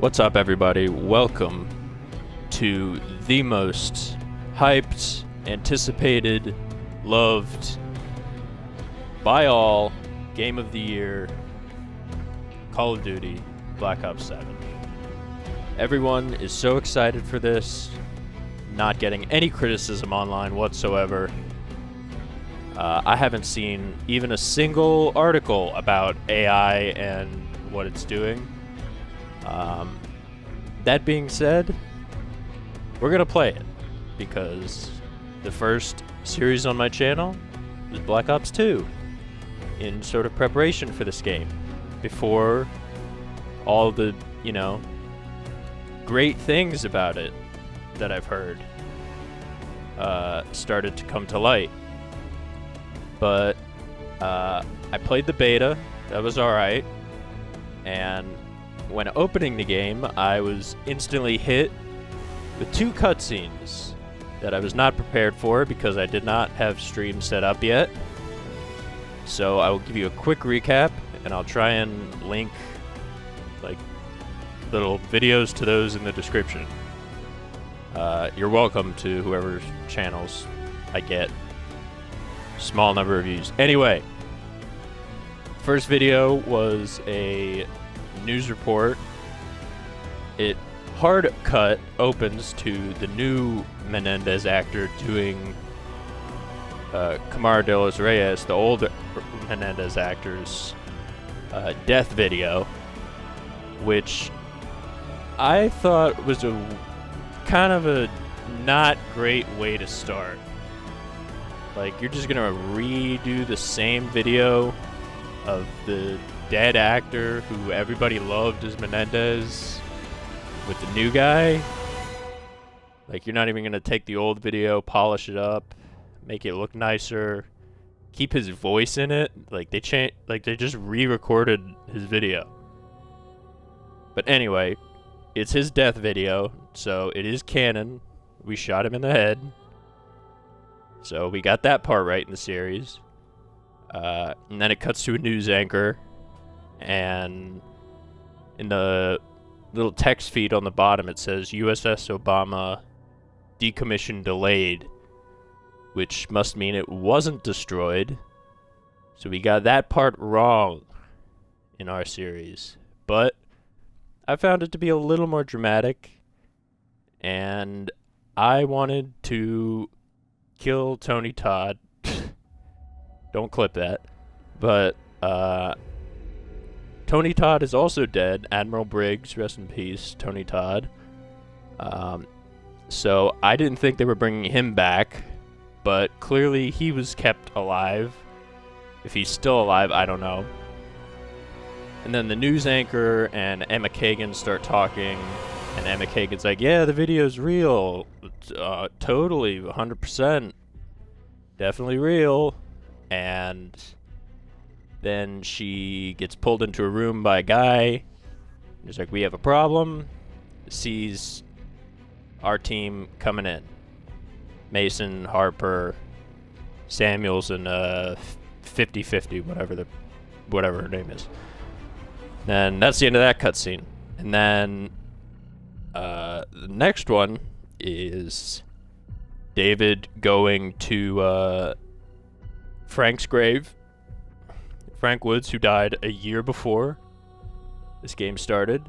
What's up, everybody? Welcome to the most hyped, anticipated, loved by all game of the year, Call of Duty Black Ops 7. Everyone is so excited for this, not getting any criticism online whatsoever. I haven't seen even a single article about AI and what it's doing. That being said, we're gonna play it because the first series on my channel is Black Ops 2 in sort of preparation for this game before all the, great things about it that I've heard started to come to light. But I played the beta, that was alright, and when opening the game, I was instantly hit with two cutscenes that I was not prepared for because I did not have stream set up yet. So I will give you a quick recap, and I'll try and link little videos to those in the description. You're welcome to whoever's channels I get. Small number of views. Anyway, first video was a news report. It hard cut opens to the new Menendez actor doing Kamar de los Reyes, the old Menendez actor's death video, which I thought was a kind of a not great way to start. Like, you're just gonna redo the same video of the dead actor who everybody loved as Menendez with the new guy. Like, you're not even gonna take the old video, polish it up, make it look nicer, keep his voice in it. Like, they just re-recorded his video. But anyway, it's his death video, so it is canon. We shot him in the head. So we got that part right in the series. And then it cuts to a news anchor, and in the little text feed on the bottom it says USS Obama decommission delayed, which must mean it wasn't destroyed. So we got that part wrong in our series. But I found it to be a little more dramatic, and I wanted to kill Tony Todd. Don't clip that. But Tony Todd is also dead. Admiral Briggs, rest in peace, Tony Todd. So I didn't think they were bringing him back, but clearly he was kept alive. If he's still alive, I don't know. And then the news anchor and Emma Kagan start talking, and Emma Kagan's like, yeah, the video's real. Totally, 100%. Definitely real. And then she gets pulled into a room by a guy. He's like, we have a problem. Sees our team coming in. Mason, Harper, Samuels, and 50-50, whatever her name is. Then that's the end of that cutscene. And then the next one is David going to Frank's grave. Frank Woods, who died a year before this game started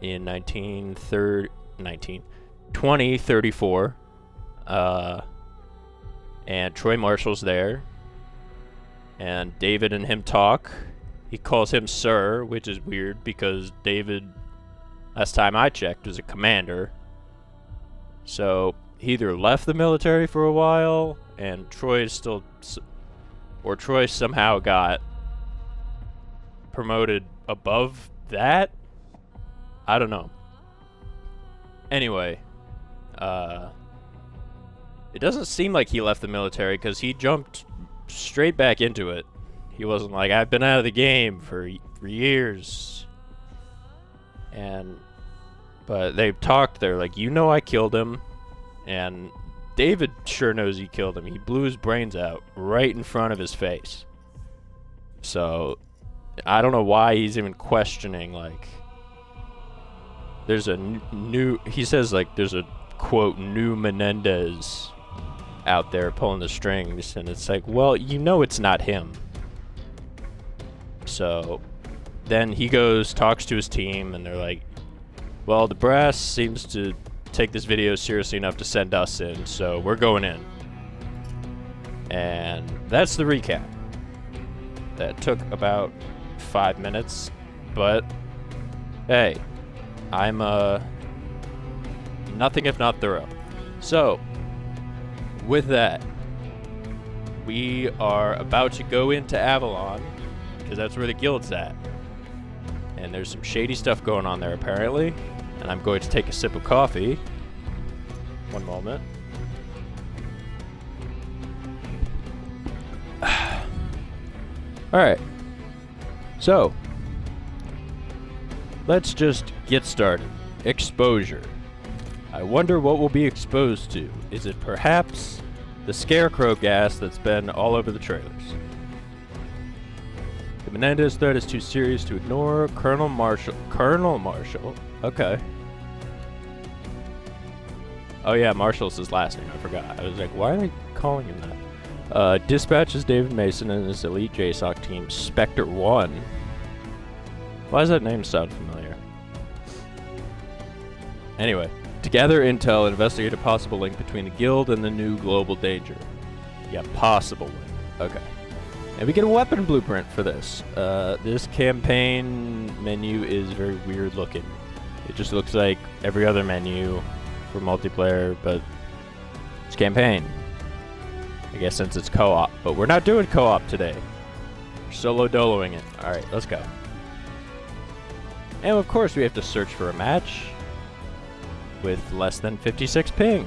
in 2034. And Troy Marshall's there. And David and him talk. He calls him Sir, which is weird because David, last time I checked, was a commander. So he either left the military for a while, and Troy somehow got promoted above that. I don't know. Anyway, it doesn't seem like he left the military because he jumped straight back into it. He wasn't like, I've been out of the game for years. But they talked, they're like, I killed him. And David sure knows he killed him. He blew his brains out right in front of his face. So I don't know why he's even questioning, like, there's a new, he says like there's a quote new Menendez out there pulling the strings, and it's like, well, you know it's not him. So then he goes, talks to his team, and they're like, well, the brass seems to take this video seriously enough to send us in, so we're going in. And that's the recap. That took about 5 minutes, but hey, I'm nothing if not thorough. So, with that, we are about to go into Avalon, because that's where the guild's at. And there's some shady stuff going on there, apparently. And I'm going to take a sip of coffee. One moment. Alright. So, let's just get started. Exposure. I wonder what we'll be exposed to. Is it perhaps the scarecrow gas that's been all over the trailers? The Menendez threat is too serious to ignore. Colonel Marshall. Okay. Oh yeah, Marshall's his last name. I forgot. I was like, why are they calling him that? Dispatches David Mason and his elite JSOC team, Spectre 1. Why does that name sound familiar? Anyway, to gather intel, investigate a possible link between the guild and the new global danger. Yeah, possible link. Okay. And we get a weapon blueprint for this. This campaign menu is very weird looking. It just looks like every other menu for multiplayer, but it's campaign. I guess since it's co-op, but we're not doing co-op today. We're solo doloing it. Alright, let's go. And of course we have to search for a match with less than 56 ping.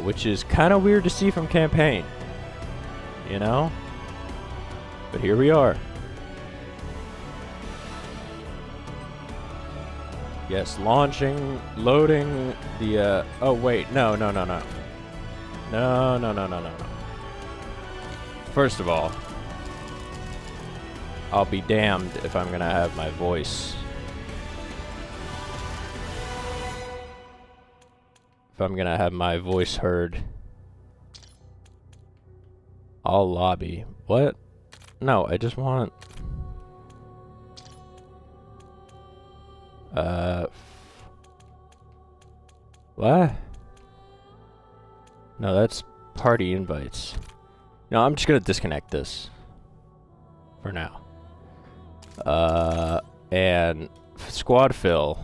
Which is kind of weird to see from campaign. You know? But here we are. Yes, launching, loading the, oh wait, no. No. First of all, I'll be damned if I'm gonna have my voice. If I'm gonna have my voice heard. I'll lobby. What? No, I just want... What? No, that's party invites. No, I'm just gonna disconnect this. For now. And squad fill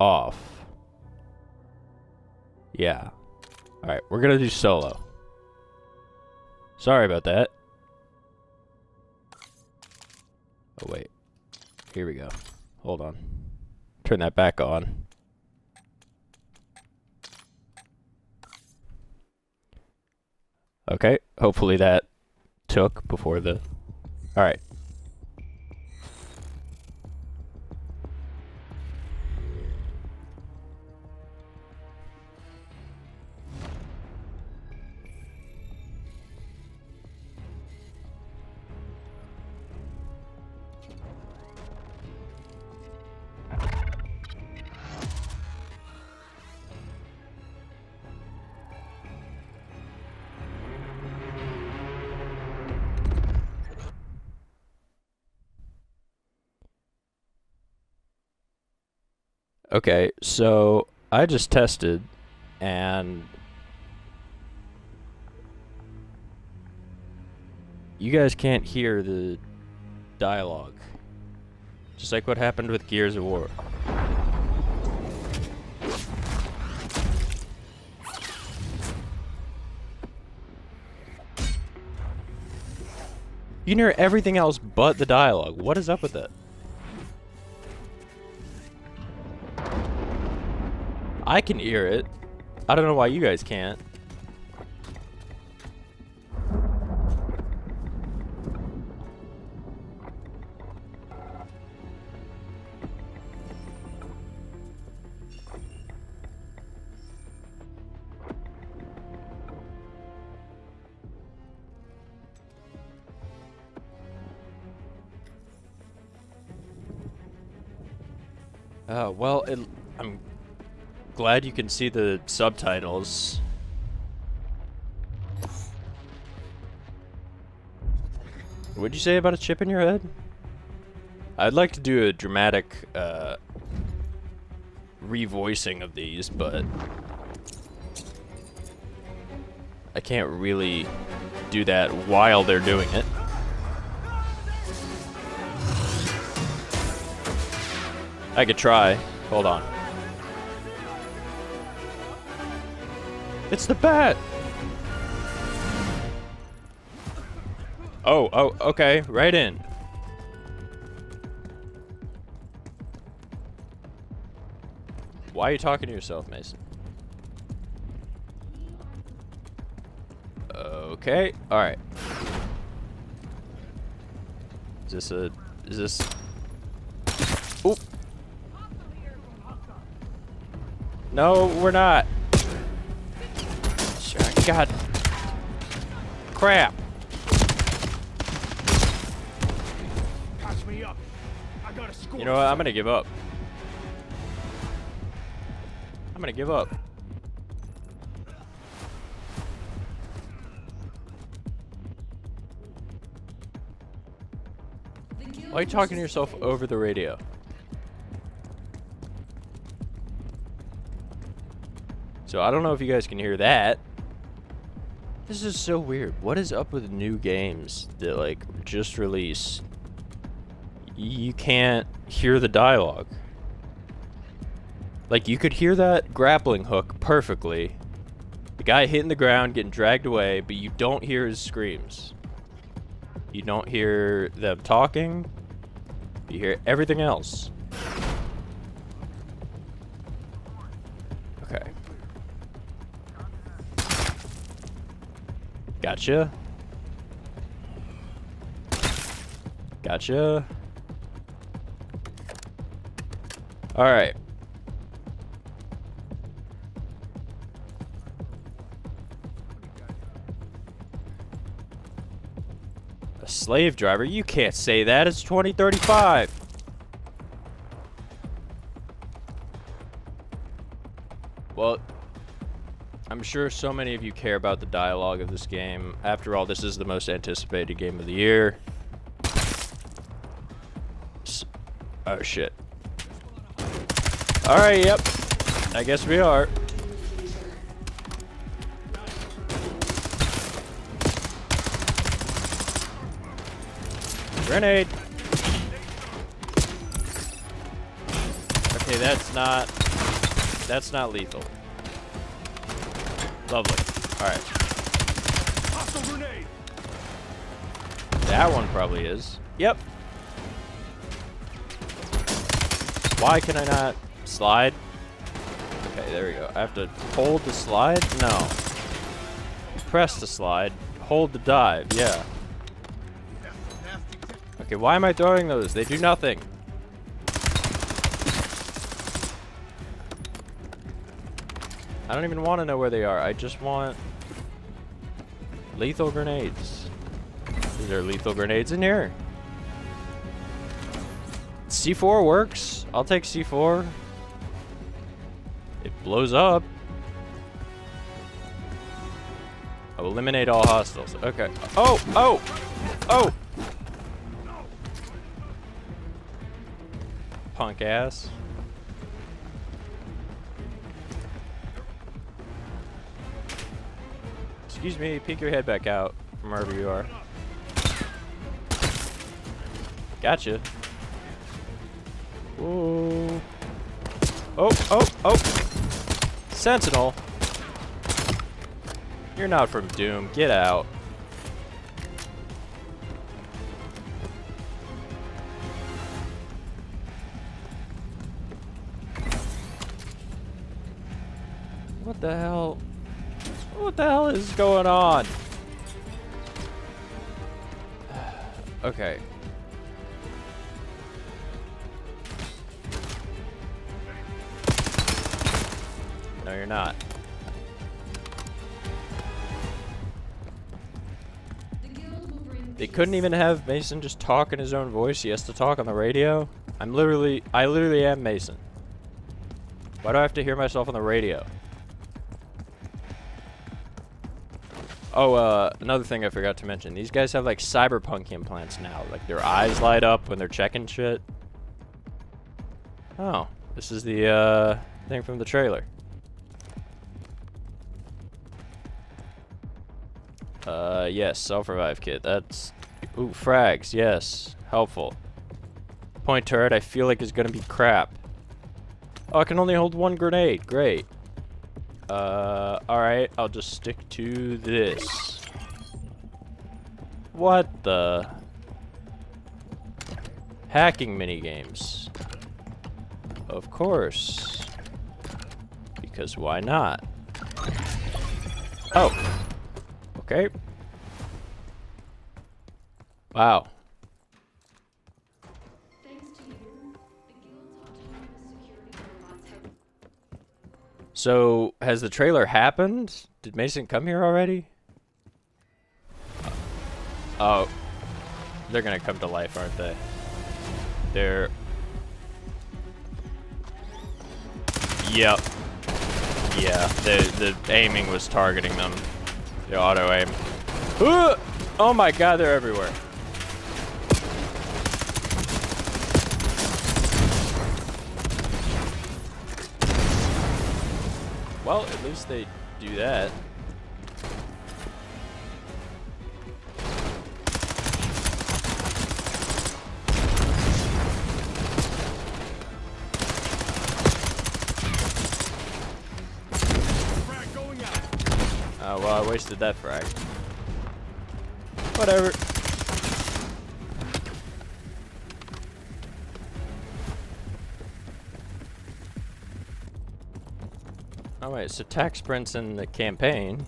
off. Yeah. Alright, we're gonna do solo. Sorry about that. Oh, wait. Here we go. Hold on. Turn that back on. Okay. Hopefully that took before the... Alright. Okay, so I just tested, and you guys can't hear the dialogue. Just like what happened with Gears of War. You can hear everything else but the dialogue. What is up with that? I can hear it. I don't know why you guys can't. Well, I'm glad you can see the subtitles. What'd you say about a chip in your head? I'd like to do a dramatic, revoicing of these, but I can't really do that while they're doing it. I could try. Hold on. It's the bat! Oh, okay. Right in. Why are you talking to yourself, Mason? Okay. Alright. Is this... Oop! No, we're not. God. Crap. Catch me up. I gotta score. You know what? I'm gonna give up. I'm gonna give up. Why are you talking to yourself over the radio? So I don't know if you guys can hear that. This is so weird. What is up with new games that like just released? You can't hear the dialogue. Like you could hear that grappling hook perfectly. The guy hitting the ground, getting dragged away, but you don't hear his screams. You don't hear them talking. You hear everything else. Okay. Gotcha. Gotcha. Alright. A slave driver? You can't say that. It's 2035. Well, I'm sure so many of you care about the dialogue of this game. After all, this is the most anticipated game of the year. Oh, shit. Alright, yep. I guess we are. Grenade! Okay, that's not lethal. Lovely. Alright. That one probably is. Yep. Why can I not slide? Okay, there we go. I have to hold the slide? No. Press the slide. Hold the dive. Yeah. Okay, why am I throwing those? They do nothing. I don't even want to know where they are. I just want lethal grenades. Is there lethal grenades in here? C4 works. I'll take C4. It blows up. Oh, eliminate all hostiles. Okay. Oh! Oh! Oh! Punk ass. Excuse me, peek your head back out from wherever you are. Gotcha. Ooh. Oh, oh, oh! Sentinel! You're not from Doom. Get out. What the hell? What the hell is going on? Okay. No, you're not. They couldn't even have Mason just talk in his own voice. He has to talk on the radio. I literally am Mason. Why do I have to hear myself on the radio? Oh, another thing I forgot to mention. These guys have like cyberpunk implants now. Like their eyes light up when they're checking shit. Oh, this is the thing from the trailer. Yes, self-revive kit. That's... Ooh, frags. Yes, helpful. Point turret, I feel like is gonna be crap. Oh, I can only hold one grenade. Great. Alright, I'll just stick to this. What the? Hacking minigames. Of course. Because why not? Oh. Okay. Wow. So, has the trailer happened? Did Mason come here already? Oh. They're gonna come to life, aren't they? They're... Yep. Yeah, the aiming was targeting them. The auto-aim. Oh my god, they're everywhere. Well, at least they do that. Frag going out. Oh, well, I wasted that frag. Whatever. Oh wait, so tax sprints in the campaign.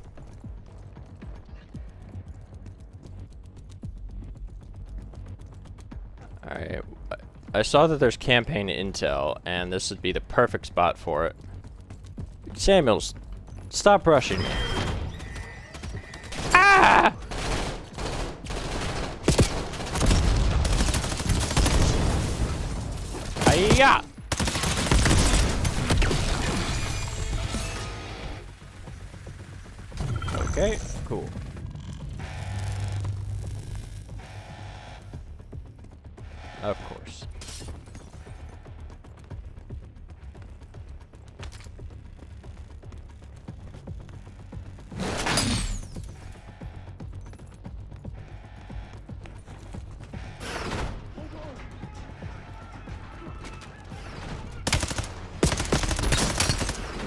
Alright, I saw that there's campaign intel, and this would be the perfect spot for it. Samuels, stop rushing me. Ah! Hiya! Okay, cool. Of course.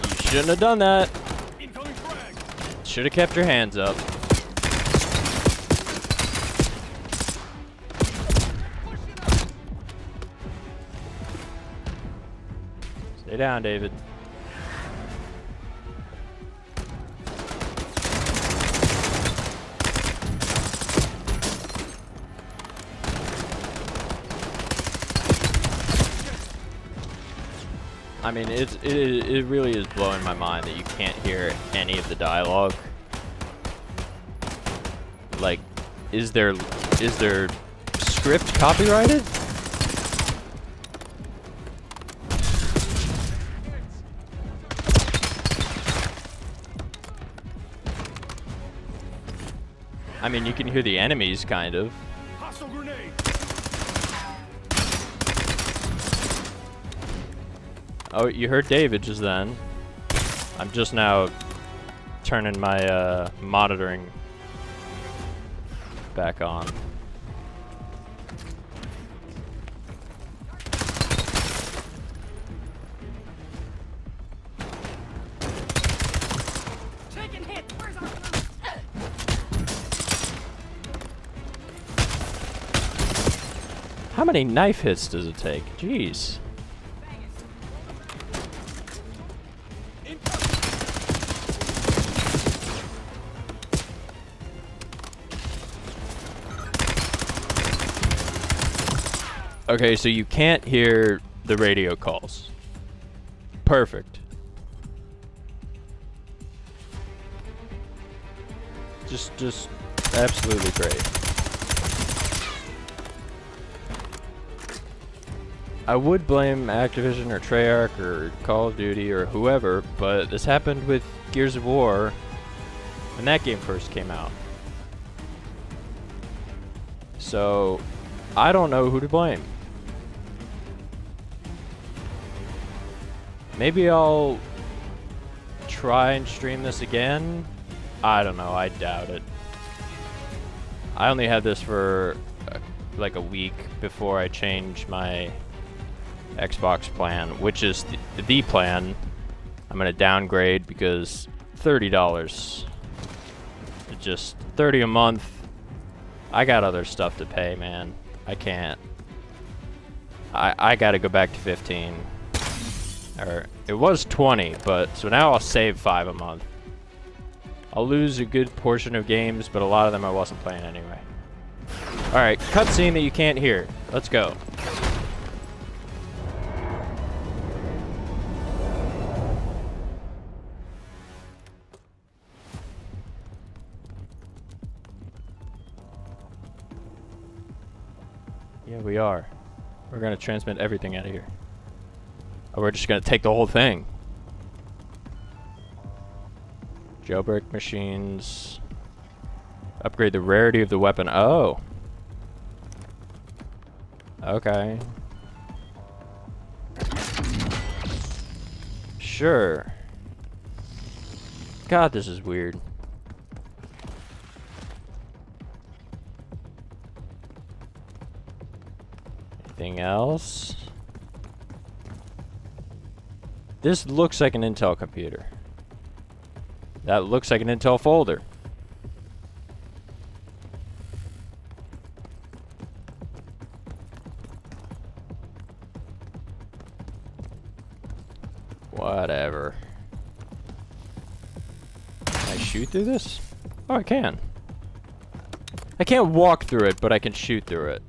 You shouldn't have done that. Incoming frag. Should have kept your hands up. Stay down, David. I mean, it really is blowing my mind that you can't hear any of the dialogue. Like, is their script copyrighted? I mean, you can hear the enemies, kind of. Hostile grenade. Oh, you heard David just then. I'm just now turning my monitoring back on. Taking hit. Where's our How many knife hits does it take? Jeez. Okay, so you can't hear the radio calls. Perfect. Just absolutely great. I would blame Activision or Treyarch or Call of Duty or whoever, but this happened with Gears of War when that game first came out. So, I don't know who to blame. Maybe I'll try and stream this again. I don't know, I doubt it. I only had this for like a week before I changed my Xbox plan, which is the plan. I'm gonna downgrade because $30. Just 30 a month. I got other stuff to pay, man. I can't. I gotta go back to 15. Or it was 20, but so now I'll save 5 a month. I'll lose a good portion of games, but a lot of them I wasn't playing anyway. Alright, cutscene that you can't hear. Let's go. Yeah, we are. We're gonna transmit everything out of here. Or we're just gonna take the whole thing. Jailbreak machines. Upgrade the rarity of the weapon. Oh. Okay. Sure. God, this is weird. Anything else? This looks like an Intel computer. That looks like an Intel folder. Whatever. Can I shoot through this? Oh, I can. I can't walk through it, but I can shoot through it.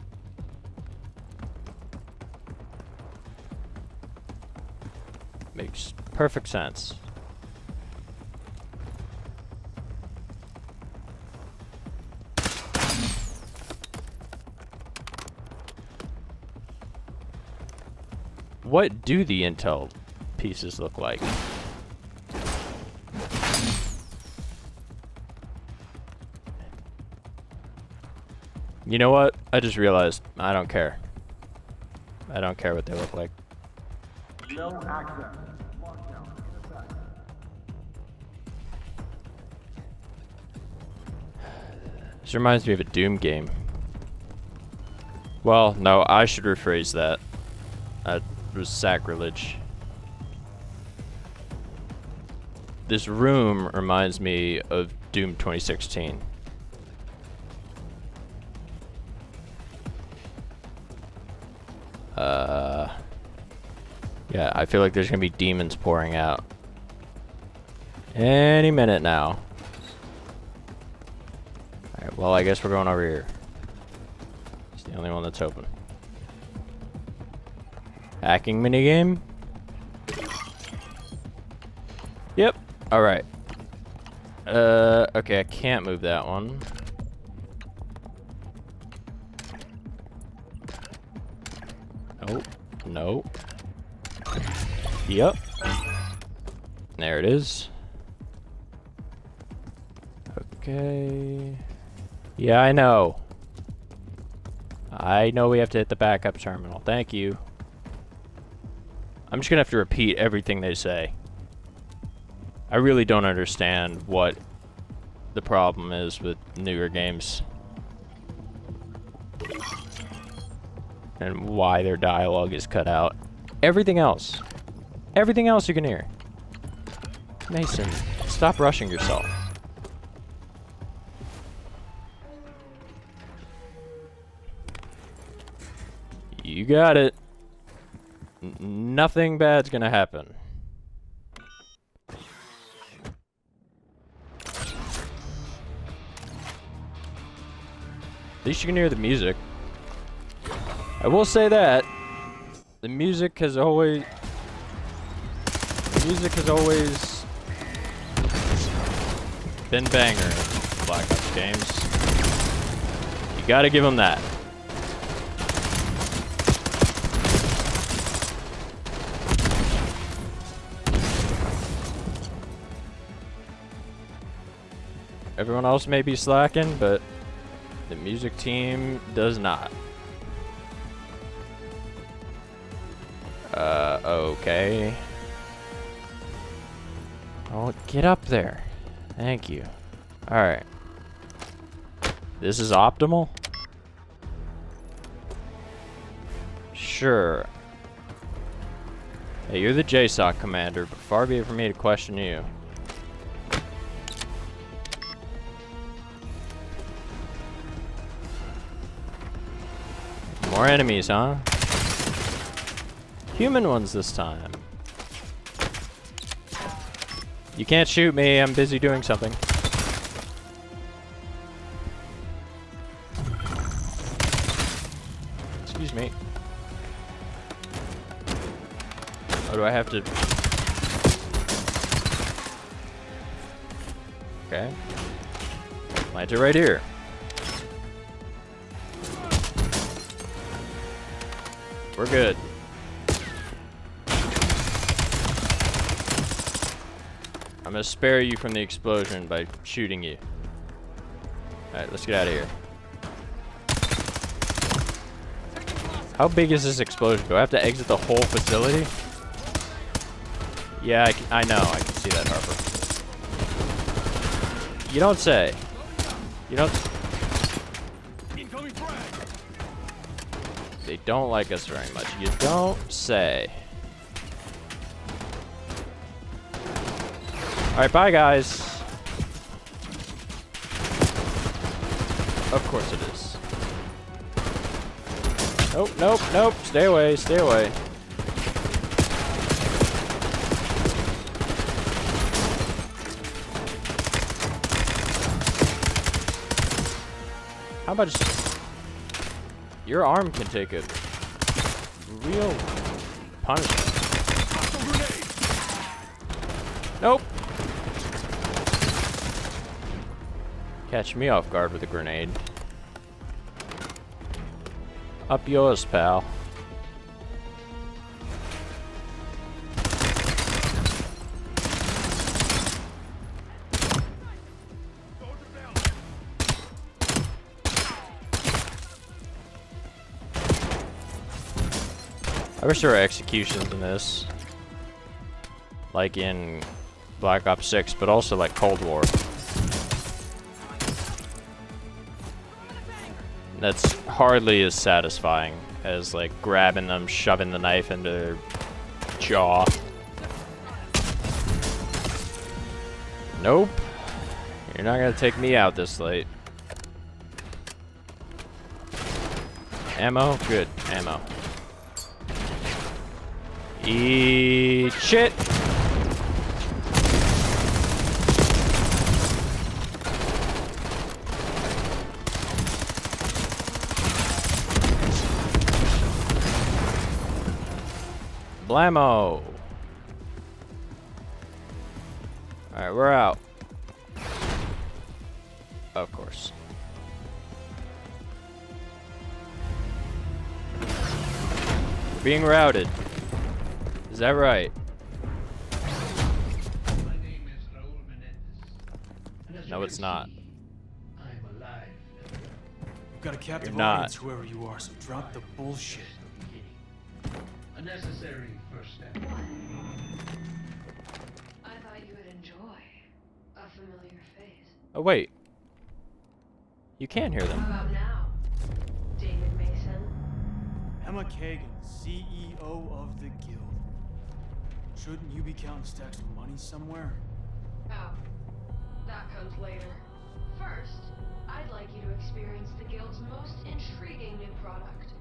Makes perfect sense. What do the Intel pieces look like? You know what? I just realized I don't care. I don't care what they look like. No access. Lockdown in effect. This reminds me of a Doom game. Well, no, I should rephrase that. That was sacrilege. This room reminds me of Doom 2016. Yeah, I feel like there's gonna be demons pouring out any minute now. Alright, well, I guess we're going over here. It's the only one that's open. Hacking minigame? Yep. Alright. Okay, I can't move that one. Nope. Nope. Yep. There it is. Okay. Yeah, I know. I know we have to hit the backup terminal. Thank you. I'm just gonna have to repeat everything they say. I really don't understand what the problem is with newer games. And why their dialogue is cut out. Everything else you can hear. Mason, stop rushing yourself. You got it. Nothing bad's gonna happen. At least you can hear the music. I will say that the music has always been banger in Black Ops games. You gotta give them that. Everyone else may be slacking, but the music team does not. Okay. Oh, get up there. Thank you. Alright. This is optimal? Sure. Hey, you're the JSOC commander, but far be it from me to question you. More enemies, huh? Human ones this time. You can't shoot me, I'm busy doing something. Excuse me. Oh, do I have to... Okay. Plant it right here. We're good. I'm gonna spare you from the explosion by shooting you. Alright, let's get out of here. How big is this explosion? Do I have to exit the whole facility? Yeah, I know. I can see that, Harper. You don't say. You don't... They don't like us very much. You don't say. Alright, bye guys. Of course it is. Nope, nope, nope. Stay away, stay away. How about just... Your arm can take a real punishment. Nope. Catch me off guard with a grenade. Up yours, pal. I wish there were executions in this. Like in Black Ops 6, but also like Cold War. That's hardly as satisfying as like grabbing them, shoving the knife into their jaw. Nope. You're not gonna take me out this late. Ammo? Good. Ammo. Eat shit! Blammo! Alright, we're out. Of course. We're being routed. Is that right? My name is Raul Menendez. No, it's not. I'm alive. You've got a captive You're not. audience, whoever you are, so drop the bullshit. A necessary first step. I thought you would enjoy a familiar face. Oh, wait. You can hear How them. about now, David Mason? Emma Kagan, CEO of the Guild. Shouldn't you be counting stacks of money somewhere? Oh, that comes later. First, I'd like you to experience the Guild's most intriguing new product.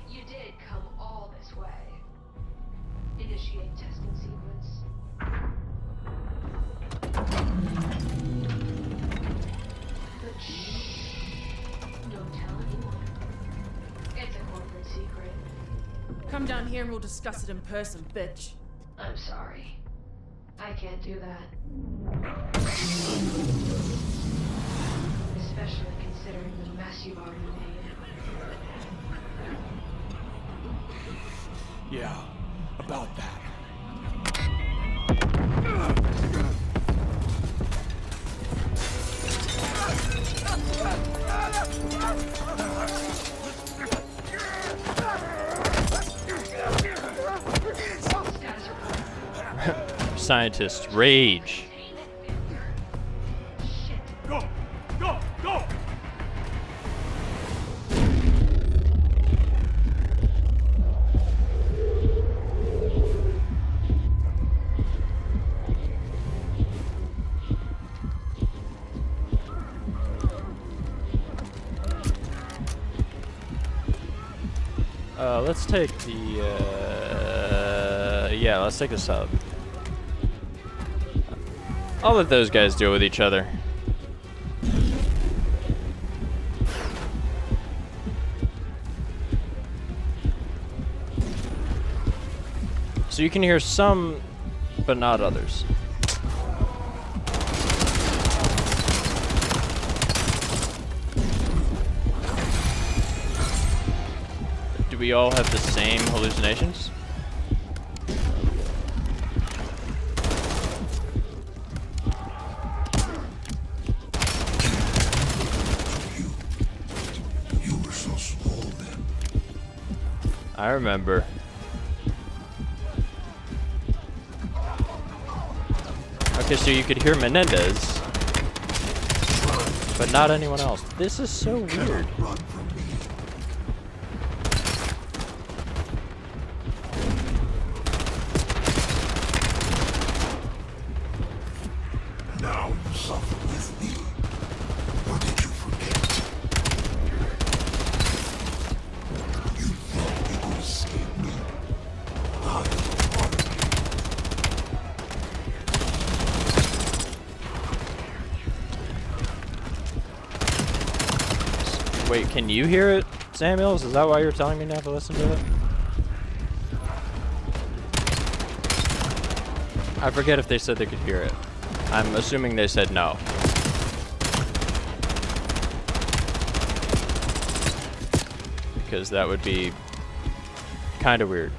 You did come all this way. Initiate testing sequence. But shh, don't tell anyone. It's a corporate secret. Come down here and we'll discuss it in person, bitch. I'm sorry. I can't do that. Especially considering the mess you've already made. Yeah, about that. scientists rage. Go! Go! Go! Let's take the, yeah, let's take the sub. I'll let those guys deal with each other. So you can hear some, but not others. Do we all have the same hallucinations? You were so small then. I remember. Okay, so you could hear Menendez, but not anyone else. This is so weird. Run from me. Now you suffer with me. Or did you forget? You thought you could escape me. I am part of you. Wait, can you hear it, Samuels? Is that why you're telling me not to listen to it? I forget if they said they could hear it. I'm assuming they said no. Because that would be kind of weird.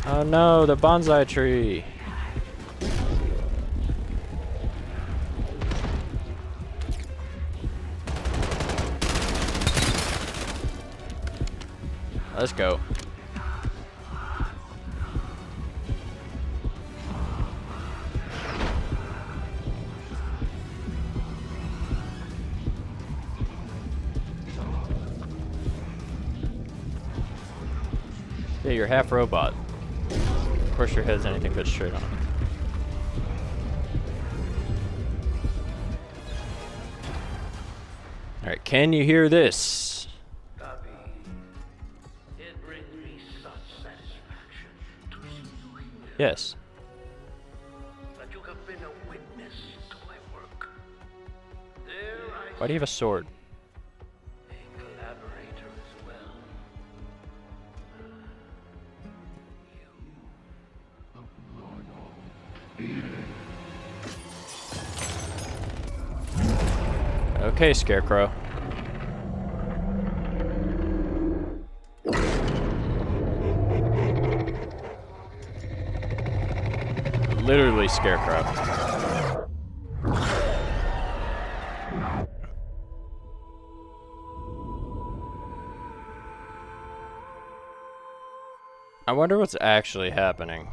Oh no, the bonsai tree. Let's go. Yeah, you're half robot. Of course your head's anything but straight on. Alright, can you hear this? Copy. It brings me such satisfaction to see you here. Yes. That you have been a witness to my work. There I Why do you have a sword? a collaborator as well. Okay, Scarecrow. Literally Scarecrow. I wonder what's actually happening.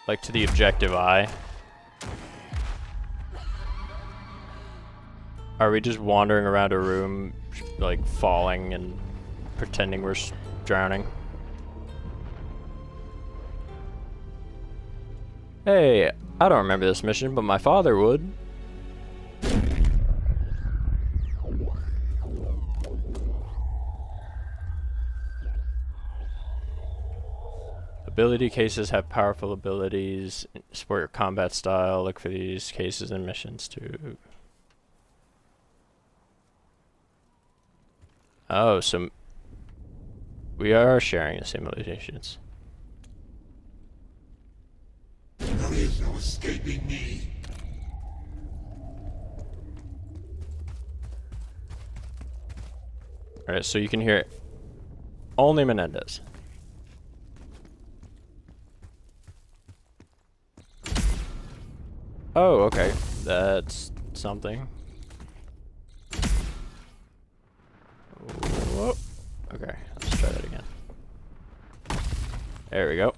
Like to the objective eye. Are we just wandering around a room, like falling and pretending we're drowning? Hey, I don't remember this mission, but my father would. Ability cases have powerful abilities. Support your combat style. Look for these cases and missions too. Oh, so we are sharing the simulations. There is no escaping me. Alright, so you can hear only Menendez. Oh, okay. That's something. Whoa. Okay. There we go.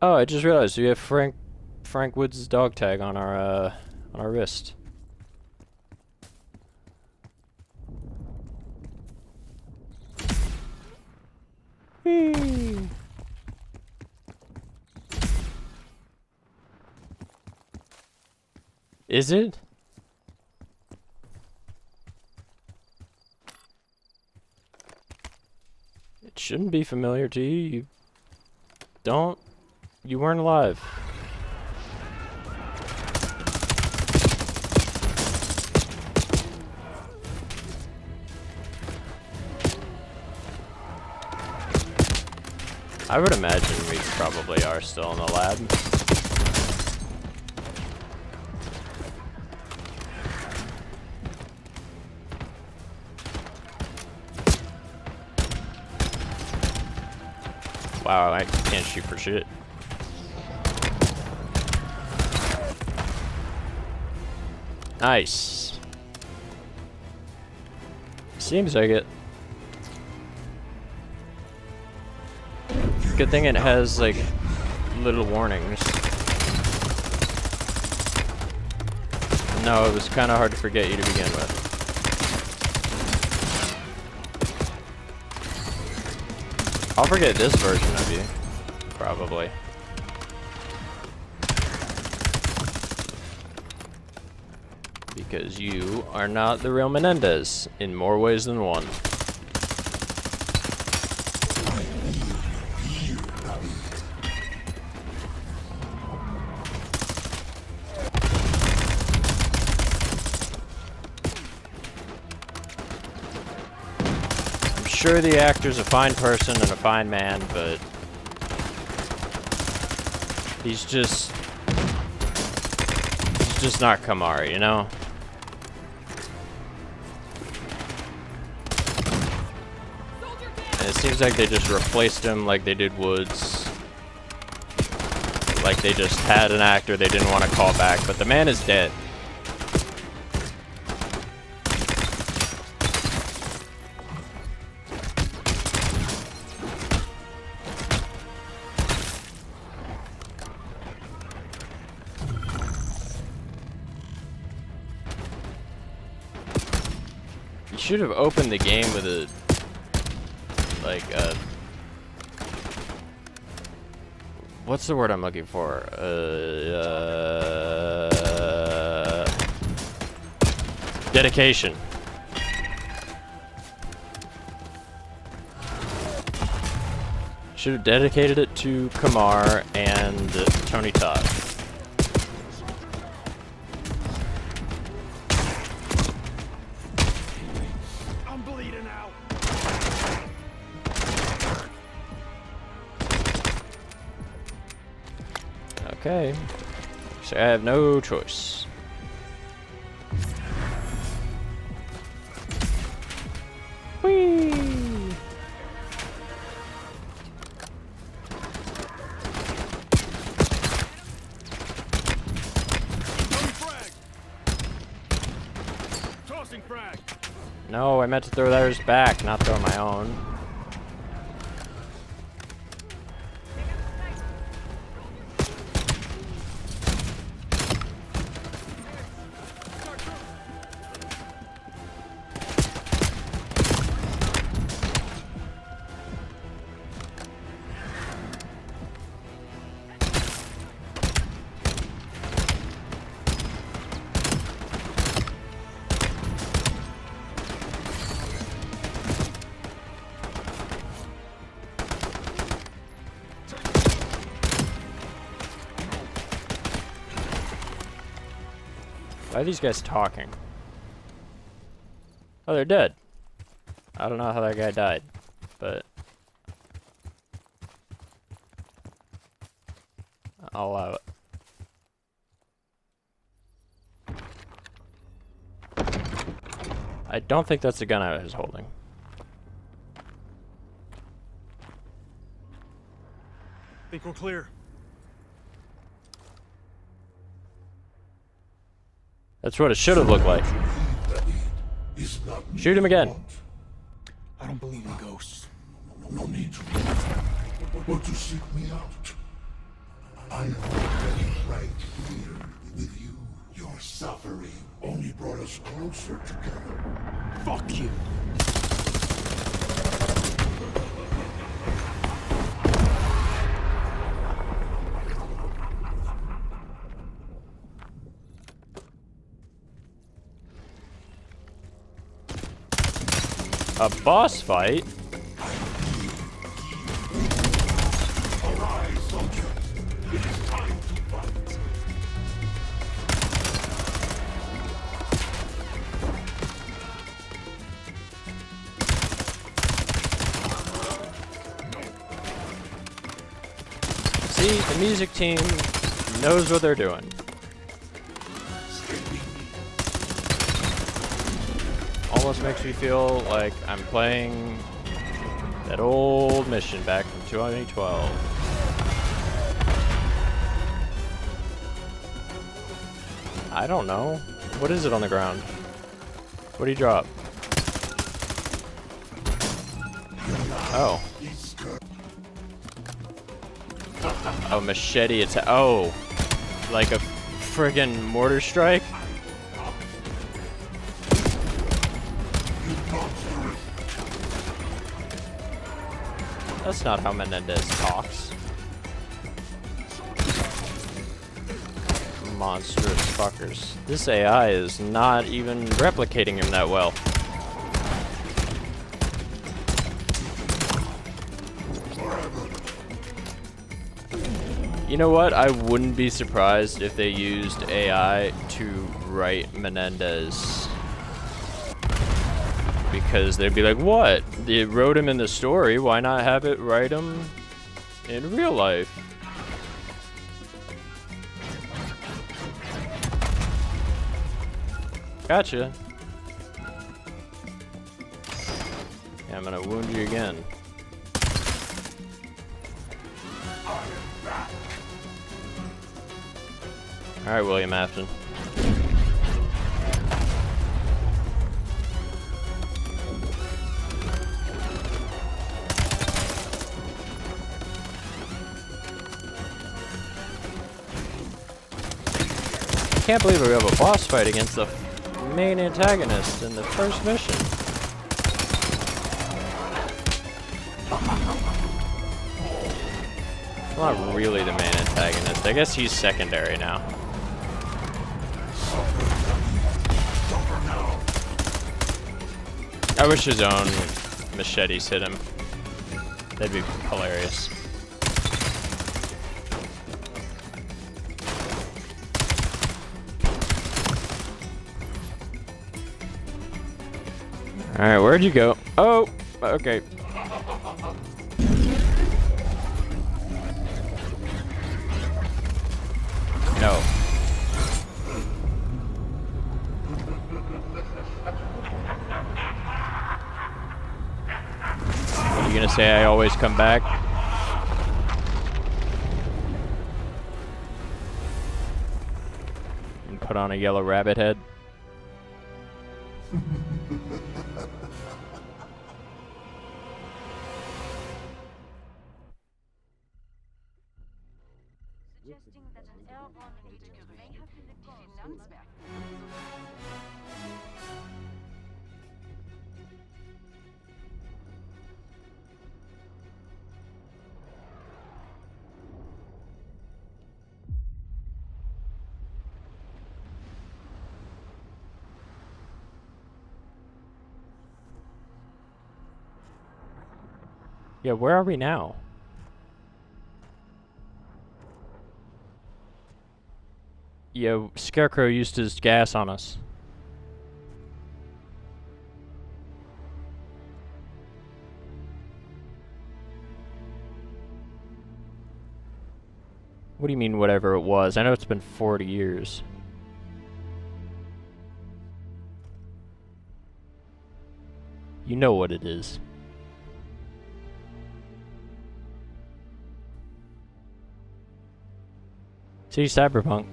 Oh, I just realized we have Frank Woods' dog tag on our wrist. Whee! Is it? It shouldn't be familiar to you. You weren't alive. I would imagine we probably are still in the lab. Wow, I can't shoot for shit. Nice. Seems like it. Good thing it has, like, little warnings. No, it was kind of hard to forget you to begin with. I'll forget this version of you. Probably. Because you are not the real Menendez, in more ways than one. I'm sure the actor's a fine person and a fine man, but he's just not Kamar, you know? And it seems like they just replaced him like they did Woods. Like they just had an actor they didn't want to call back, but the man is dead. You should have opened the game with a, like, what's the word I'm looking for? Dedication. Should have dedicated it to Kamar and Tony Todd. Okay, so I have no choice. Whee! Tossing frag. No, I meant to throw theirs back, not throw my own. Why are these guys talking? Oh, they're dead. I don't know how that guy died, but I'll allow it. I don't think that's the gun I was holding. Think we're clear. That's what it should have looked like. Shoot him again. I don't believe in ghosts. No need to or to seek me out. I am already right here with you. Your suffering only brought us closer together. Fuck you. A boss fight? Arise, soldier. It is time to fight. See, the music team knows what they're doing. Almost makes me feel like I'm playing that old mission back from 2012. I don't know. What is it on the ground? What do you drop? Oh. Oh, machete attack. Oh. Like a friggin' mortar strike? That's not how Menendez talks. Monstrous fuckers. This AI is not even replicating him that well. You know what? I wouldn't be surprised if they used AI to write Menendez. Because they'd be like, what? They wrote him in the story, why not have it write him in real life? Gotcha. Yeah, I'm gonna wound you again. Alright, William Afton. I can't believe we have a boss fight against the main antagonist in the first mission. Not really the main antagonist. I guess he's secondary now. I wish his own machetes hit him. That'd be hilarious. Alright, where'd you go? Oh, okay. No. Are you gonna say I always come back? And put on a yellow rabbit head? Suggesting that an airborne agent may have been detected in Landsberg. Yeah, where are we now? Yeah, Scarecrow used his gas on us. What do you mean, whatever it was? I know it's been 40 years. You know what it is. See, Cyberpunk.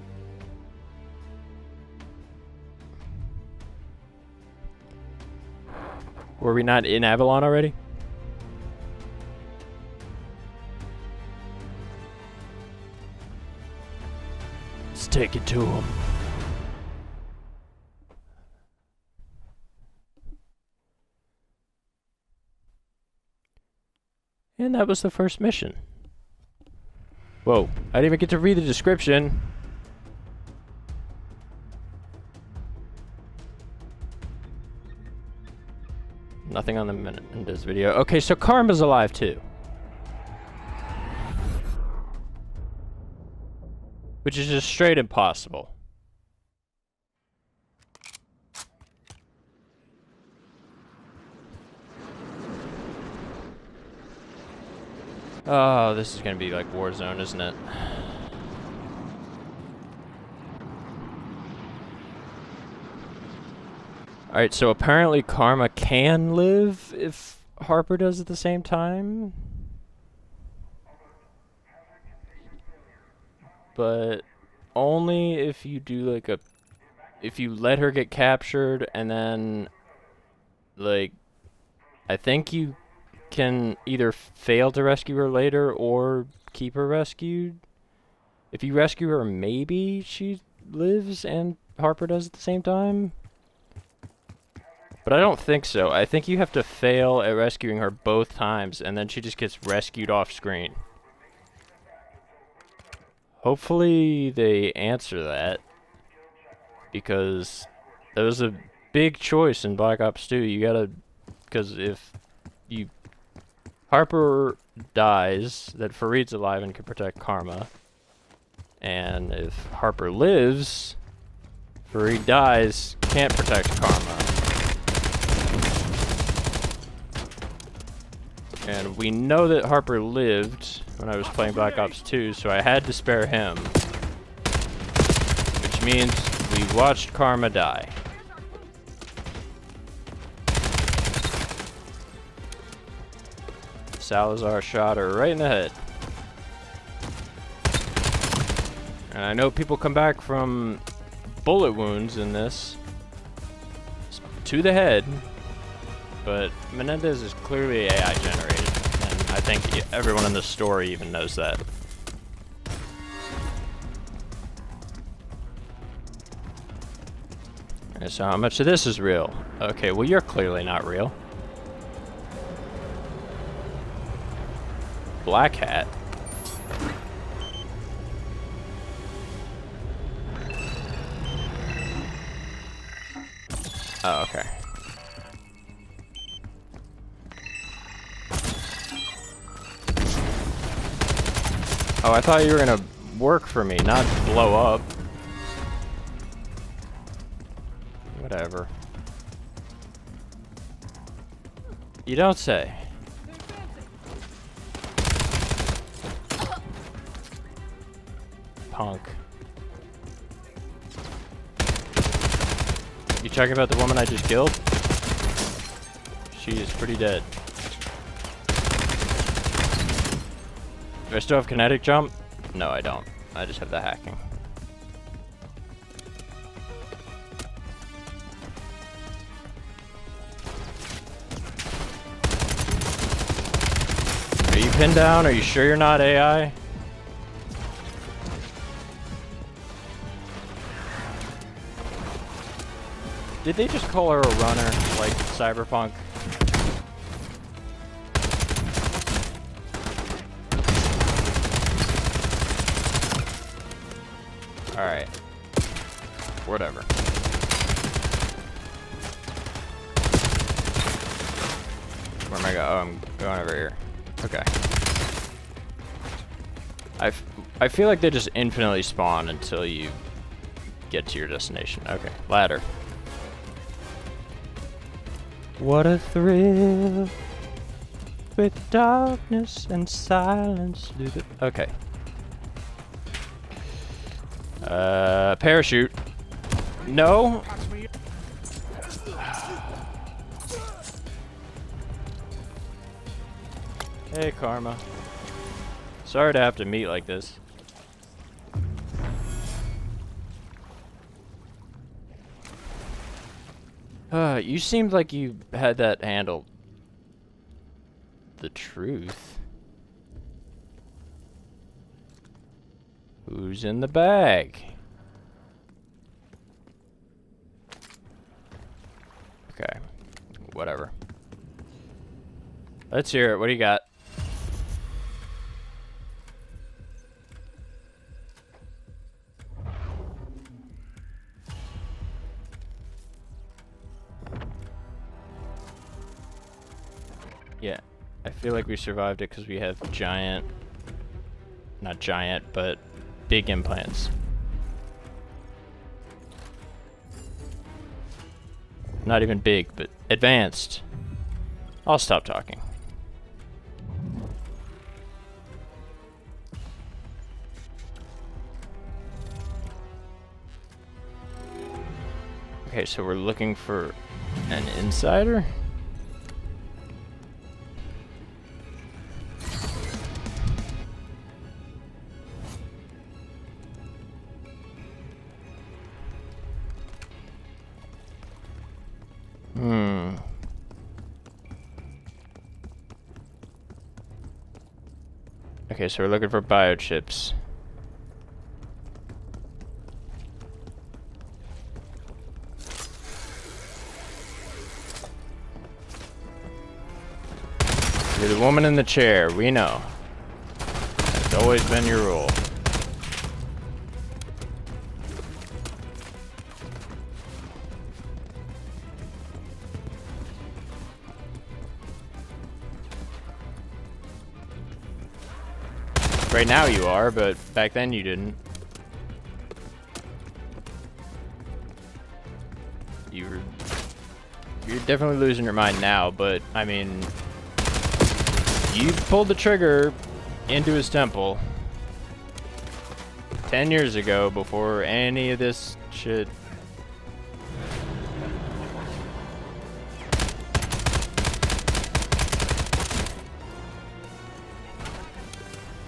Were we not in Avalon already? take it to him. And that was the first mission. Whoa, I didn't even get to read the description. Nothing on the Menendez video. Okay, so Karma's alive too. Which is just straight impossible. Oh, this is gonna be like Warzone, isn't it? Alright, so apparently Karma can live if Harper does at the same time. But only if you do like a... if you let her get captured and then... like... I think you can either fail to rescue her later or keep her rescued. If you rescue her, maybe she lives and Harper does at the same time. But I don't think so. I think you have to fail at rescuing her both times and then she just gets rescued off screen. Hopefully they answer that, because that was a big choice in Black Ops 2. You gotta, because if you Harper dies, that Farid's alive and can protect Karma, and if Harper lives, Farid dies, can't protect Karma. And we know that Harper lived when I was playing Black Ops 2, so I had to spare him. Which means we watched Karma die. Salazar shot her right in the head. And I know people come back from bullet wounds in this to the head, but Menendez is clearly AI generated, and I think everyone in the story even knows that. Okay, so how much of this is real? Okay, well you're clearly not real. Black hat. Oh, okay. Oh, I thought you were gonna work for me, not blow up. Whatever. You don't say. Punk. You talking about the woman I just killed? She is pretty dead. Do I still have kinetic jump? No, I don't. I just have the hacking. Are you pinned down? Are you sure you're not AI? Did they just call her a runner, like Cyberpunk? Alright. Whatever. Where am I going? Oh, I'm going over here. Okay. I feel like they just infinitely spawn until you get to your destination. Okay, ladder. What a thrill with darkness and silence. Okay. Parachute. No. Hey, Karma. Sorry to have to meet like this. You seemed like you had that handled. The truth. Who's in the bag? Okay. Whatever. Let's hear it. What do you got? Yeah. I feel like we survived it because we have giant... Not giant, but big implants. Not even big, but advanced. I'll stop talking. Okay, so we're looking for an insider? Okay, so we're looking for biochips. You're the woman in the chair, we know. It's always been your rule. Right now you are, but back then you didn't. You're definitely losing your mind now, but I mean, you pulled the trigger into his temple 10 years ago before any of this shit.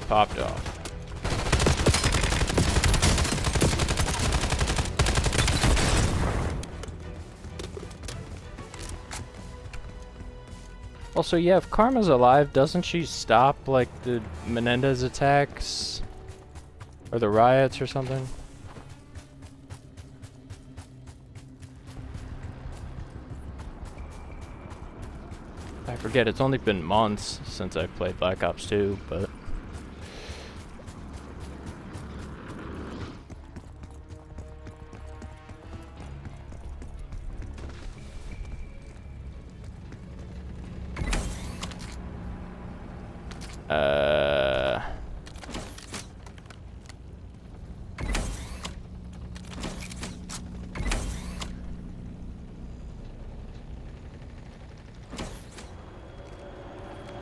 Popped off. Also, yeah, if Karma's alive, doesn't she stop, like, the Menendez attacks? Or the riots or something? I forget, it's only been months since I played Black Ops 2, but...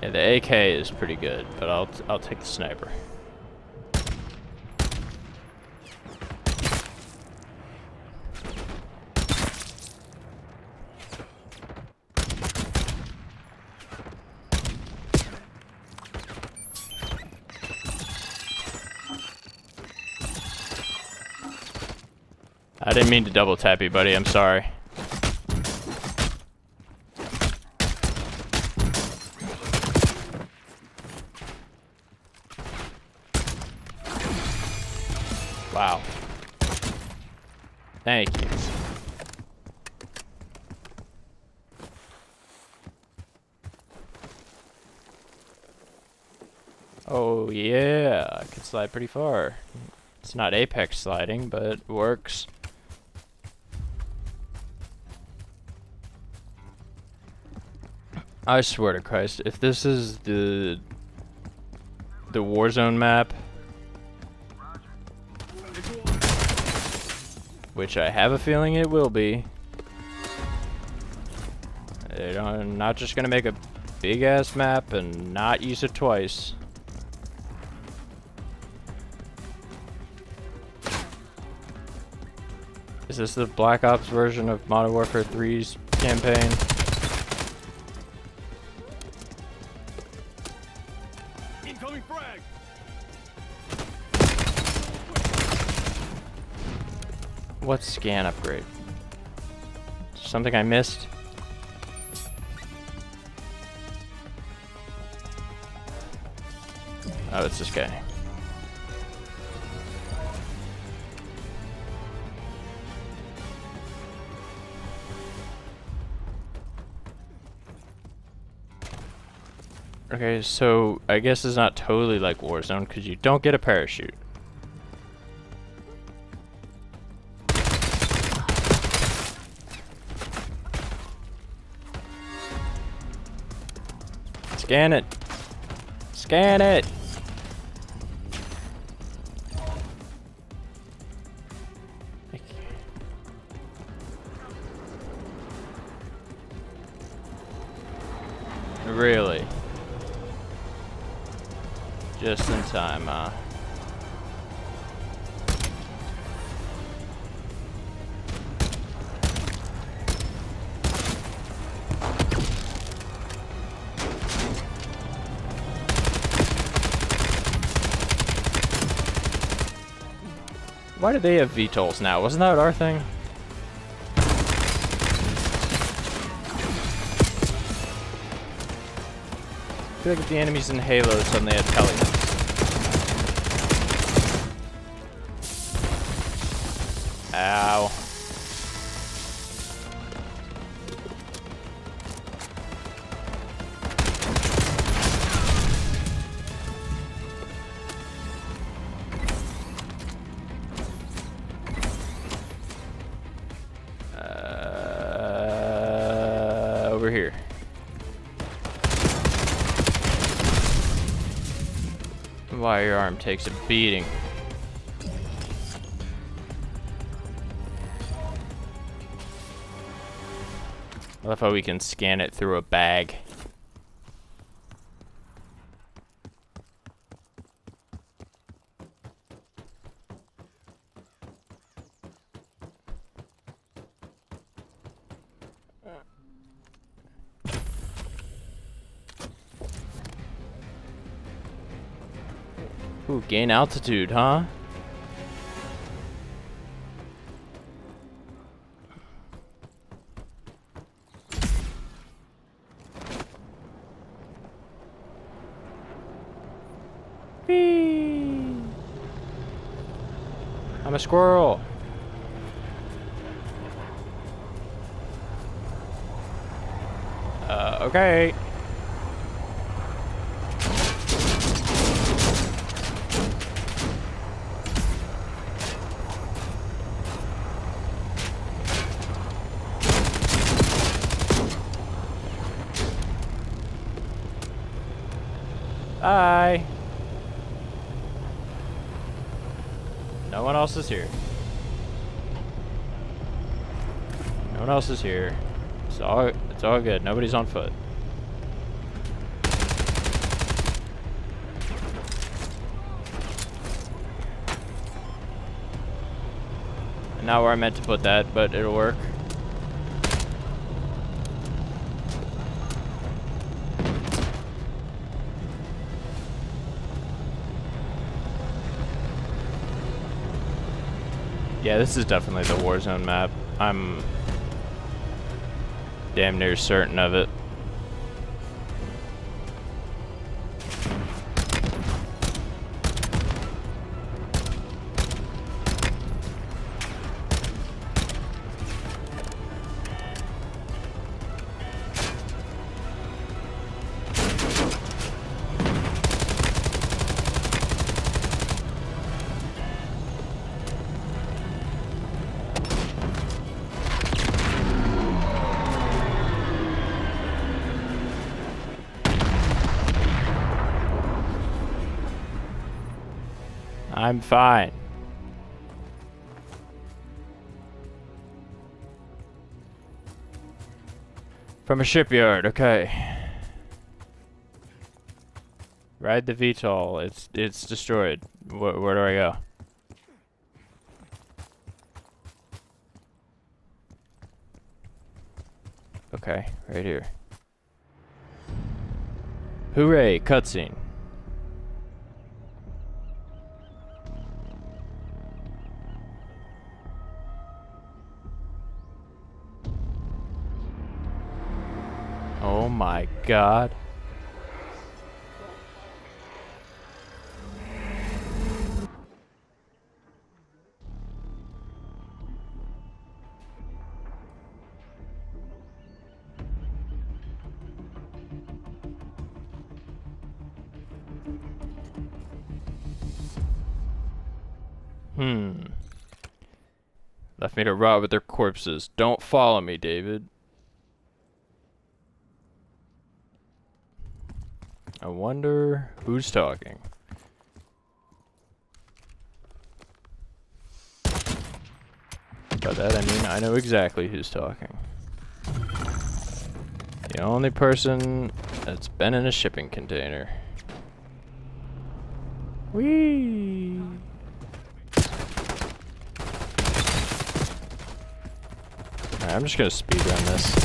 Yeah, the AK is pretty good, but I'll take the sniper. I didn't mean to double tap you, buddy. I'm sorry. Wow. Thank you. Oh yeah, I can slide pretty far. It's not apex sliding, but it works. I swear to Christ, if this is the Warzone map, which I have a feeling it will be, they're not just gonna make a big ass map and not use it twice. Is this the Black Ops version of Modern Warfare 3's campaign? Incoming frag! What scan upgrade? Something I missed? Oh, it's this guy. Okay, so I guess it's not totally like Warzone because you don't get a parachute. Scan it. Scan it. Really? Just in time, Why do they have VTOLs now? Wasn't that our thing? I feel like if the enemies in Halo suddenly had Hellions. Ow. Over here. Why your arm takes a beating. I love how we can scan it through a bag. Ooh, gain altitude, huh? Whee! I'm a squirrel. Okay. Bye. No one else is here. No one else is here. It's all good. Nobody's on foot. And not where I meant to put that, but it'll work. Yeah, this is definitely the Warzone map. I'm damn near certain of it. I'm fine. From a shipyard, okay. Ride the VTOL. It's destroyed. Where do I go? Okay, right here. Hooray, cutscene. Oh my god. Left me to rot with their corpses. Don't follow me, David. I wonder who's talking. By that I mean I know exactly who's talking. The only person that's been in a shipping container. Whee! Alright, I'm just gonna speedrun this.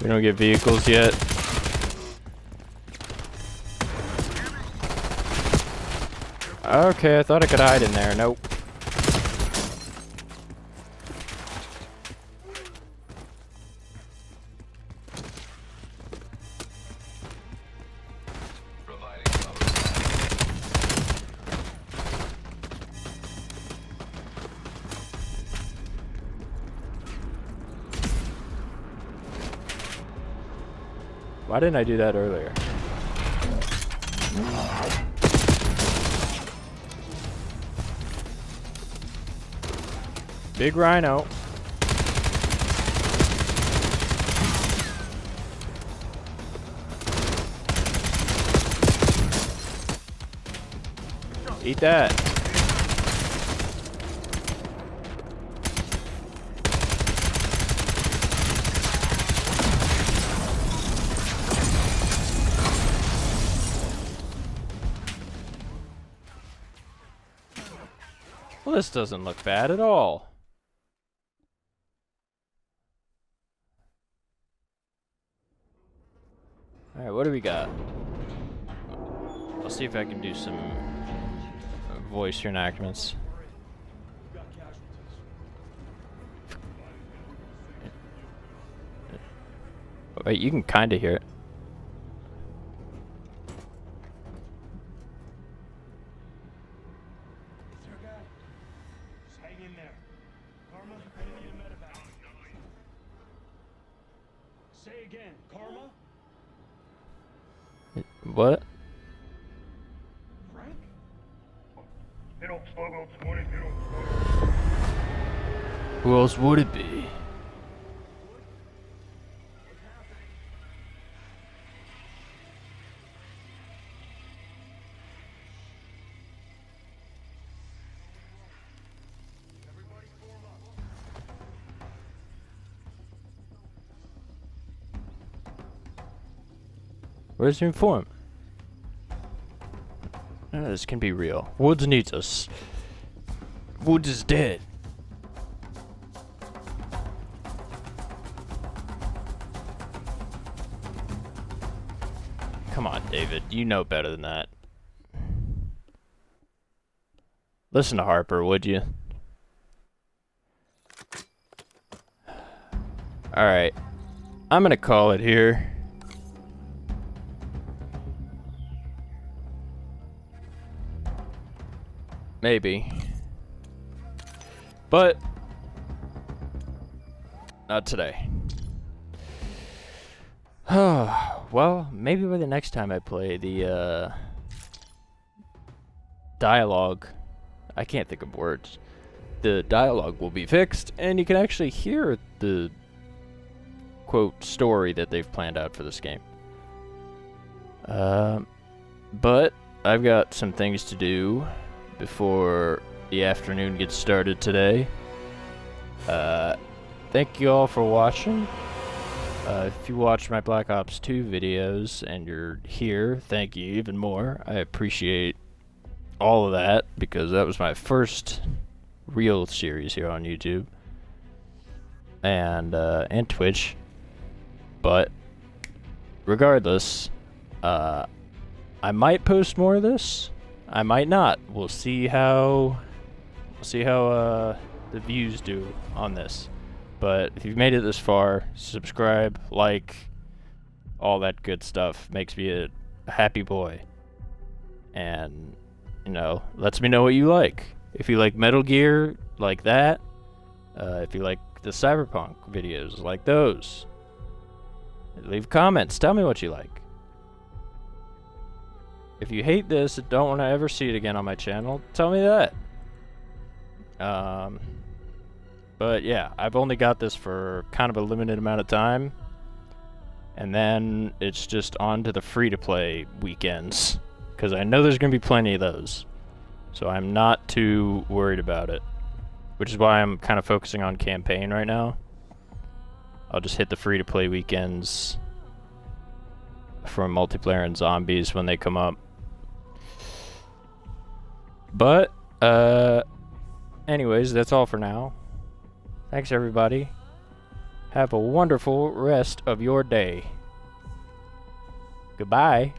We don't get vehicles yet. Okay, I thought I could hide in there. Nope. Why didn't I do that earlier? Big rhino. Eat that. Well, this doesn't look bad at all. Alright, what do we got? I'll see if I can do some voice reenactments. Wait, you can kinda hear it. What? Who else would it be? Where's the inform? None of this can be real. Woods needs us. Woods is dead. Come on, David. You know better than that. Listen to Harper, would you? Alright. I'm gonna call it here. Maybe. But not today. Well, maybe by the next time I play the dialogue, I can't think of words. The dialogue will be fixed and you can actually hear the quote story that they've planned out for this game. But I've got some things to do before the afternoon gets started today. Thank you all for watching. If you watched my Black Ops 2 videos and you're here, thank you even more. I appreciate all of that because that was my first real series here on YouTube and Twitch. But regardless, I might post more of this. I might not. We'll see how the views do on this. But if you've made it this far, subscribe, like, all that good stuff. Makes me a happy boy. And you know, lets me know what you like. If you like Metal Gear, like that. If you like the Cyberpunk videos, like those. Leave comments. Tell me what you like. If you hate this and don't want to ever see it again on my channel, tell me that. But yeah, I've only got this for kind of a limited amount of time. And then it's just on to the free-to-play weekends. Because I know there's going to be plenty of those. So I'm not too worried about it. Which is why I'm kind of focusing on campaign right now. I'll just hit the free-to-play weekends for multiplayer and zombies when they come up. But, anyways, that's all for now. Thanks, everybody. Have a wonderful rest of your day. Goodbye.